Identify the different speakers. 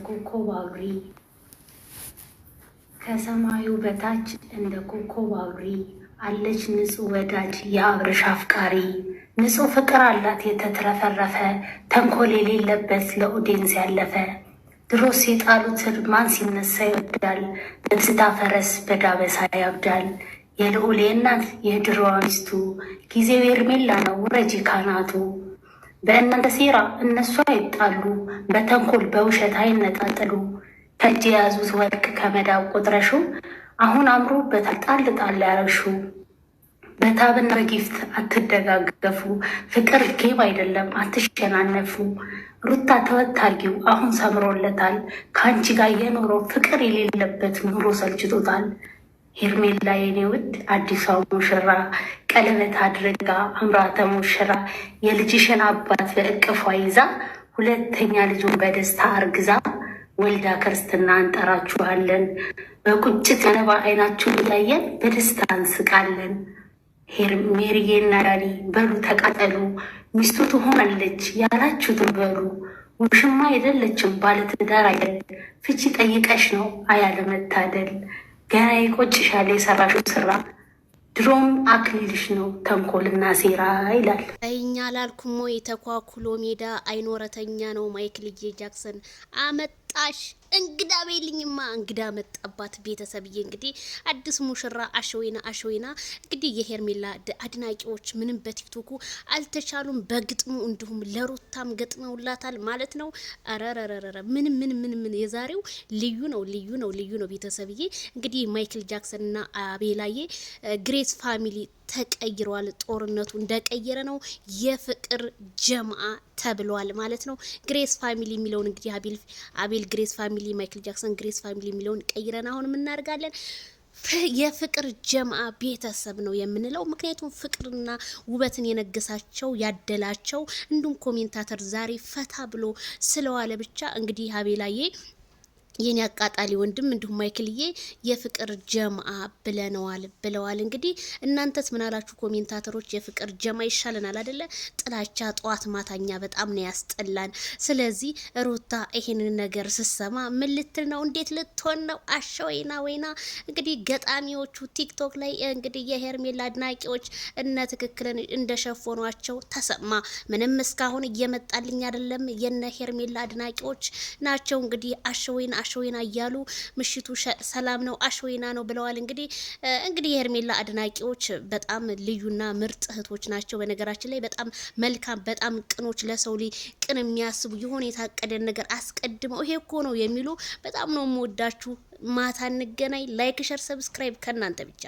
Speaker 1: ኮከብ አብሪ ከሰማዩ በታች እንደ ኮከብ አብሪ አለች ንጹህ ወዳጅ የአብርሽ አፍቃሪ ንጹህ ፍቅር አላት የተትረፈረፈ ተንኮል የሌለበት ለኦዲየንስ ያለፈ ድሮስ የጣሉትን ማን ሲነሳ ይወዳል በትዝታ ፈረስ በዳበሳ ያብዳል የልዑል እናት የድሮዋ ሚስቱ ጊዜው ሄርሜላ ነው ውረጂ ካናቱ በእናንተ ሴራ እነሱ አይጣሉ በተንኮል በውሸት አይነጣጥሉ ከእጅ የያዙት ወርቅ ከመዳብ ቆጥረሹ አሁን አምሮበታል ጣል ጣል ያረሹ በታብና በጊፍት አትደጋገፉ ፍቅር ጌም አይደለም አትሸናነፉ ሩታ ተወት አርጊው አሁን ሰምሮለታል ከአንቺ ጋር የኖረው ፍቅር የሌለበት ኑሮ ሰልችቶታል ሄርሜላ የኔ ውድ አዲሷ ሙሽራ ቀለበት አድርጋ አምራ ተሞሽራ የልጅሽን አባት በእቅፏ ይዛ ሁለተኛ ልጁን በደስታ አርግዛ ወልዳ ክርስትና እንጠራችኋለን በቁጭት የነባ አይናችሁን እያየን በደስታ እንስቃለን። ሜሪዬና ዳኒ በሉ ተቃጠሉ ሚስቱ ትሆናለች ያላችሁትን በሉ ውሽማ አይደለችም ባለትዳር አይደል ፍቺ ጠይቀሽ ነው አያለመታደል ገና ይቆጭሻል የሰራሽው ስራ ድሮም አክሊልሽ ነው ተንኮልና ሴራ ይላል።
Speaker 2: እኛ ላልኩሞ የተኳኩሎ ሜዳ አይኖረተኛ ነው ማይክል ጃክሰን አመጣሽ እንግዳ በይልኝማ እንግዳ መጣባት ቤተሰብዬ እንግዲህ አዲስ ሙሽራ አሸወይና እንግዲህ የሄርሜላ አድናቂዎች ምንም በቲክቶኩ አልተቻሉም በግጥሙ እንዲሁም ለሩታም ገጥመውላታል ማለት ነው። አረረረረ ምን የዛሬው ልዩ ነው ቤተሰብዬ እንግዲህ ማይክል ጃክሰንና አቤላዬ ግሬስ ፋሚሊ ተቀይሯል ጦርነቱ እንደቀየረ ነው የፍቅር ጀማአ ተብሏል ማለት ነው። ግሬስ ፋሚሊ የሚለውን እንግዲህ አቤል ግሬስ ፋሚሊ ማይክል ጃክሰን ግሬስ ፋሚሊ የሚለውን ቀይረን አሁን እናደርጋለን የፍቅር ጀማአ ቤተሰብ ነው የምንለው ምክንያቱም ፍቅርና ውበትን የነገሳቸው ያደላቸው እንዱም ኮሜንታተር ዛሬ ፈታ ብሎ ስለዋለ ብቻ እንግዲህ አቤላዬ የኔ አቃጣሊ ወንድም እንዲሁም ማይክልዬ የፍቅር ጀማአ ብለዋል እንግዲህ እናንተስ ምን አላችሁ ኮሜንታተሮች የፍቅር ጀማአ ይሻለናል አይደለ ጥላቻ ጧት ማታኛ በጣም ነው ያስጠላን ስለዚህ ሩታ ይሄንን ነገር ስሰማ ምን ልትል ነው እንዴት ልትሆን ነው ወይና እንግዲህ ገጣሚዎቹ ቲክቶክ ላይ እንግዲህ የሄርሜላ አድናቂዎች እነ ትክክልን እንደሸፈኗቸው ተሰማ ምንም እስካሁን እየመጣልኝ አይደለም የነ ሄርሜላ አድናቂዎች ናቸው እንግዲህ አሸወይና እያሉ ምሽቱ ሰላም ነው አሸወይና ነው ብለዋል እንግዲህ የሄርሜላ አድናቂዎች በጣም ልዩና ምርጥ እህቶች ናቸው በነገራችን ላይ በጣም መልካም በጣም ቅኖች ለሰው ላይ ቅን የሚያስቡ የሆነ የታቀደ ነገር አስቀድመው ይሄ እኮ ነው የሚሉ በጣም ነው የምወዳችሁ ማታ እንገናኝ ላይክ ሸር ሰብስክራይብ ከናንተ ብቻ